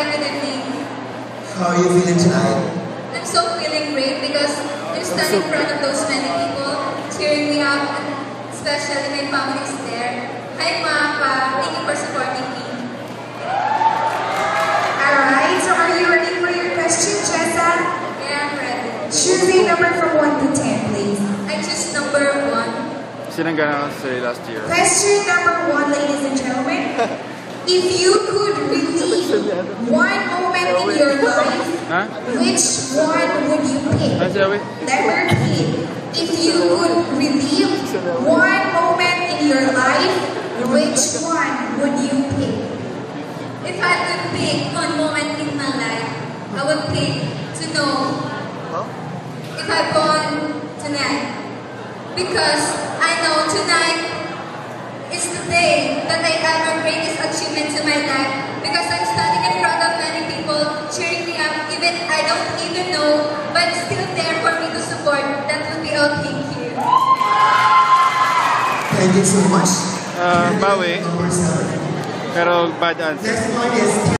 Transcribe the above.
Hi, good evening. How are you feeling tonight? I'm so feeling great because I'm standing in front of those many people cheering me up, and especially my family is there. Hi, Ma, Pa. Thank you for supporting me. Alright, so are you ready for your question, Jessa? Yeah, I'm ready. Choose a number from 1 to 10, please. I choose number 1. Sinangganan sa last year. Question number 1, ladies and gentlemen. If you could relive one moment in your life, which one would you pick? Let me repeat. If you could relive one moment in your life, which one would you pick? If I could pick one moment in my life, I would pick to know if I'm born tonight. Because I know tonight is the day that I have my greatest achievement in my life. Because I'm standing in front of many people cheering me up, even I don't even know, but still there for me to support. That would be all. Thank you. Thank you so much. Bawi. Number 7. Pero bad answer. Next one is